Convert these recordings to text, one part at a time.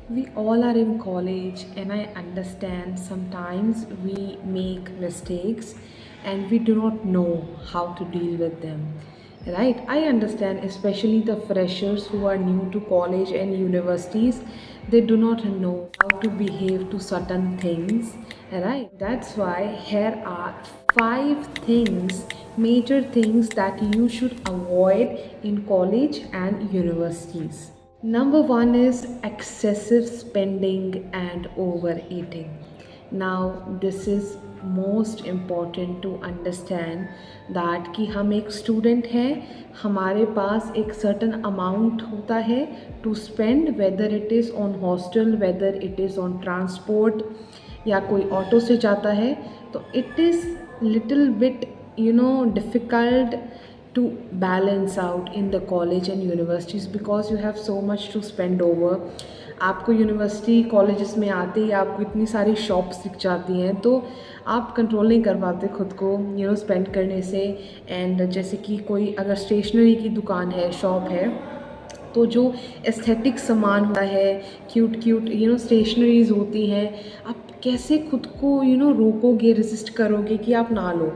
We all are in college, and I understand sometimes we make mistakes and we do not know how to deal with them. Right? I understand, especially the freshers who are new to college and universities, they do not know how to behave to certain things. Right? That's why here are five things, major things that you should avoid in college and universities. Number one is excessive spending and overeating. Now, this is most important to understand that कि हम एक student हैं, हमारे पास एक certain amount होता है to spend, whether it is on hostel, whether it is on transport, या कोई ऑटो से जाता है, तो it is little bit difficult to balance out in the college and universities because you have so much to spend over. आपको university colleges में आते ही आपको इतनी सारी शॉप्स दिख जाती हैं, तो आप कंट्रोल नहीं कर पाते खुद को स्पेंड करने से। एंड जैसे कि कोई अगर स्टेशनरी की दुकान है, शॉप है, तो जो एस्थेटिक सामान होता है, क्यूट क्यूट स्टेशनरीज होती हैं, आप कैसे खुद को रोकोगे, रेजिस्ट करोगे कि आप ना लो।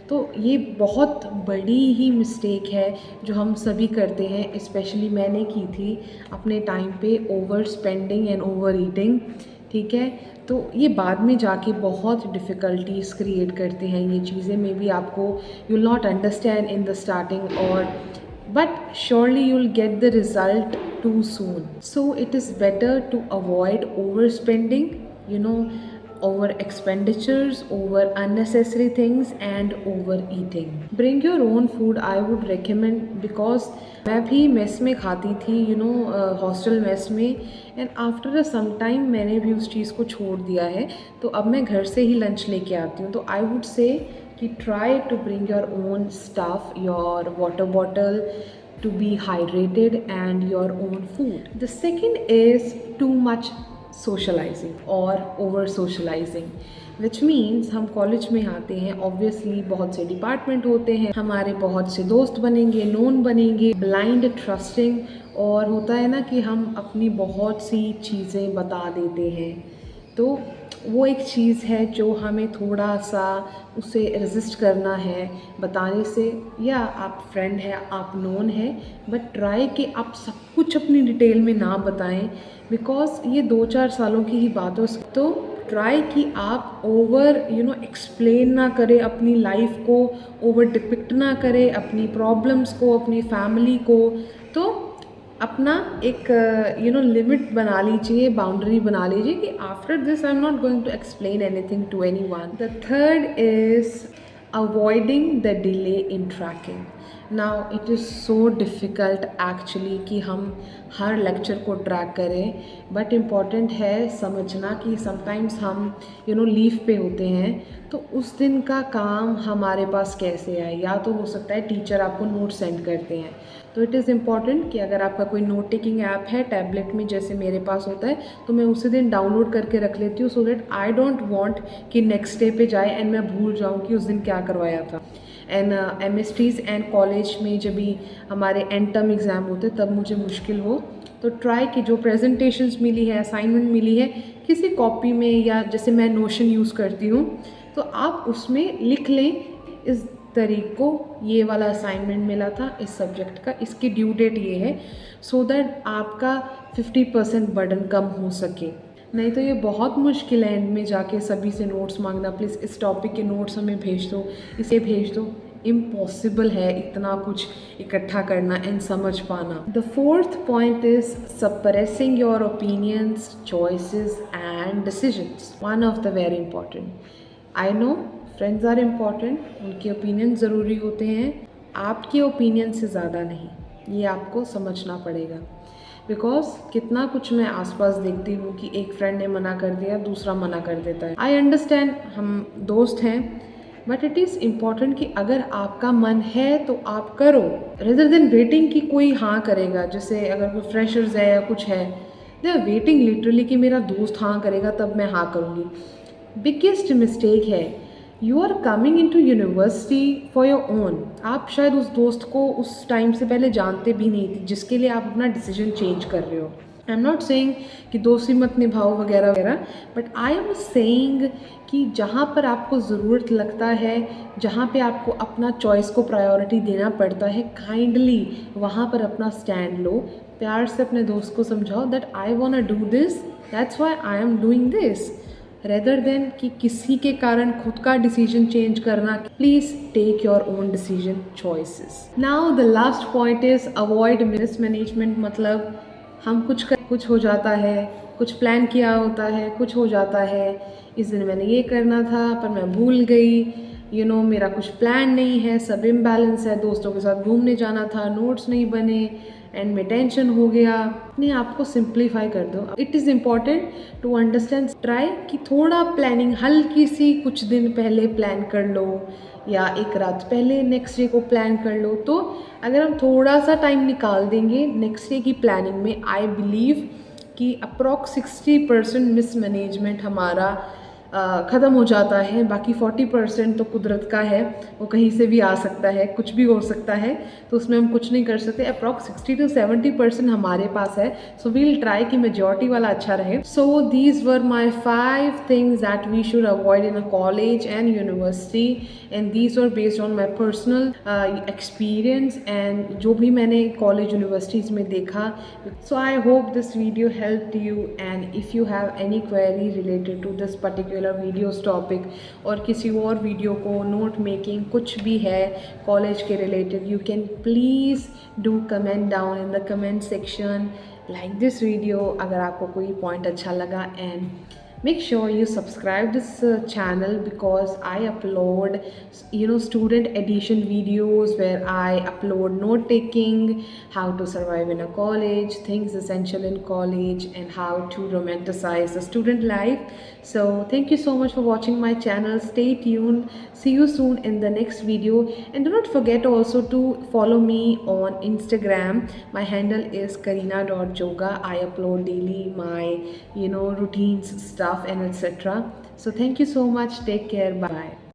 तो ये बहुत बड़ी ही मिस्टेक है जो हम सभी करते हैं, स्पेशली मैंने की थी अपने टाइम पे, over spending and over eating. ठीक है, तो ये बाद में जाके बहुत डिफ़िकल्टीज क्रिएट करते हैं ये चीज़ें। मे बी आपको you will not understand in the starting, और but surely you'll get the result too soon. So it is better to avoid overspending, over expenditures, over unnecessary things, and overeating. Bring your own food, I would recommend, because मैं भी mess में खाती थी, hostel mess में, and after some time मैंने भी उस चीज़ को छोड़ दिया है, तो अब मैं घर से ही लंच लेके आती हूँ। तो आई वुड से कि try to bring your own stuff, your water bottle to be hydrated, and your own food. The second is too much socializing or over socializing, which means हम college में आते हैं, obviously बहुत से department होते हैं, हमारे बहुत से दोस्त बनेंगे, नोन बनेंगे, ब्लाइंड ट्रस्टिंग, और होता है ना कि हम अपनी बहुत सी चीज़ें बता देते हैं। तो वो एक चीज़ है जो हमें थोड़ा सा उसे रेजिस्ट करना है बताने से। या आप फ्रेंड हैं, आप नोन हैं, बट ट्राई कि आप सब कुछ अपनी डिटेल में ना बताएं, बिकॉज ये 2-4 सालों की ही बात हो। तो ट्राई कि आप ओवर एक्सप्लेन ना करें अपनी लाइफ को, ओवर डिपिक्ट ना करें अपनी प्रॉब्लम्स को, अपनी फैमिली को। तो अपना एक लिमिट बना लीजिए, बाउंड्री बना लीजिए कि after this I am not going to explain anything to anyone. The third is avoiding the delay in tracking. Now it is so difficult actually कि हम हर लेक्चर को ट्रैक करें, बट इम्पॉर्टेंट है समझना कि समटाइम्स हम लीव पे होते हैं, तो उस दिन का काम हमारे पास कैसे आए। या तो हो सकता है टीचर आपको नोट सेंड करते हैं, तो इट इज़ इम्पॉर्टेंट कि अगर आपका कोई नोट टेकिंग ऐप है टैबलेट में, जैसे मेरे पास होता है, तो मैं उसी दिन डाउनलोड करके रख लेती हूँ, so that I don't want कि नेक्स्ट डे पे जाए एंड मैं भूल जाऊँ कि उस दिन क्या करवाया था। एंड एमएसटीज़ एंड कॉलेज में जब भी हमारे एंड टर्म एग्ज़ाम होते तब मुझे मुश्किल हो, तो ट्राई कि जो प्रेजेंटेशंस मिली है, असाइनमेंट मिली है, किसी कॉपी में, या जैसे मैं नोशन यूज़ करती हूँ, तो आप उसमें लिख लें इस तारीख को ये वाला असाइनमेंट मिला था इस सब्जेक्ट का, इसकी ड्यू डेट ये है, सो दैट आपका 50% बर्डन कम हो सके। नहीं तो ये बहुत मुश्किल है एंड में जाके सभी से नोट्स मांगना, प्लीज़ इस टॉपिक के नोट्स हमें भेज दो, इसे भेज दो। इम्पॉसिबल है इतना कुछ इकट्ठा करना एंड समझ पाना। The fourth point is suppressing your opinions, choices and decisions. One of the very important. I know friends are important, उनके ओपिनियन ज़रूरी होते हैं, आपके ओपिनियन से ज़्यादा नहीं, ये आपको समझना पड़ेगा। बिकॉज कितना कुछ मैं आसपास देखती हूँ कि एक फ्रेंड ने मना कर दिया, दूसरा मना कर देता है। आई अंडरस्टैंड, हम दोस्त हैं, बट इट इज़ इम्पॉर्टेंट कि अगर आपका मन है तो आप करो, रेदर देन वेटिंग कि कोई हाँ करेगा। जैसे अगर कोई फ्रेशर्स है या कुछ है, दे आर वेटिंग लिटरली कि मेरा दोस्त हाँ करेगा तब मैं हाँ करूँगी। बिगेस्ट मिस्टेक है, you are coming into university for your own. आप शायद उस दोस्त को उस टाइम से पहले जानते भी नहीं थे जिसके लिए आप अपना डिसीजन चेंज कर रहे हो, आई एम नॉट सेइंग कि दोस्ती मत निभाओ वगैरह वगैरह, बट आई एम सेइंग कि जहाँ पर आपको ज़रूरत लगता है, जहाँ पे आपको अपना चॉइस को प्रायोरिटी देना पड़ता है, काइंडली वहाँ पर अपना स्टैंड लो। प्यार से अपने दोस्त को समझाओ that I want to do this, that's why I am doing this, rather than कि किसी के कारण खुद का डिसीजन चेंज करना। Please take your own decision choices. Now the last point is avoid mismanagement. मतलब हम कुछ हो जाता है, कुछ प्लान किया होता है, कुछ हो जाता है, इस दिन मैंने ये करना था पर मैं भूल गई, मेरा कुछ प्लान नहीं है, सब इम्बैलेंस है, दोस्तों के साथ घूमने जाना था, नोट्स नहीं बने, एंड में टेंशन हो गया। अपने आप को सिंप्लीफाई कर दो। It is important to understand, try कि थोड़ा प्लानिंग हल्की सी कुछ दिन पहले प्लान कर लो या एक रात पहले नेक्स्ट डे को प्लान कर लो। तो अगर हम थोड़ा सा टाइम निकाल देंगे नेक्स्ट डे की प्लानिंग में, आई बिलीव कि अप्रॉक्स 60% मिसमैनेजमेंट हमारा ख़त्म हो जाता है। बाकी 40% तो कुदरत का है, वो कहीं से भी आ सकता है, कुछ भी हो सकता है, तो उसमें हम कुछ नहीं कर सकते। अप्रॉक्स 60 to 70% हमारे पास है। सो वील ट्राई कि मेजॉरिटी वाला अच्छा रहे। So these were my 5 things that we should avoid in a college and university, and these were based on my personal experience and जो भी मैंने कॉलेज यूनिवर्सिटीज़ में देखा। So I hope this video helped you, and if you have any query related to this particular videos topic और किसी और video को, note making कुछ भी है कॉलेज के related, you can please do comment down in the comment section like this video. अगर आपको कोई पॉइंट अच्छा लगा, and make sure you subscribe this channel because I upload student edition videos where I upload note taking, how to survive in a college, things essential in college, and how to romanticize the student life. So thank you so much for watching my channel. Stay tuned, see you soon in the next video, and do not forget also to follow me on Instagram. My handle is karina.yoga. I upload daily my routines, stuff, and etc. So thank you so much. Take care. Bye.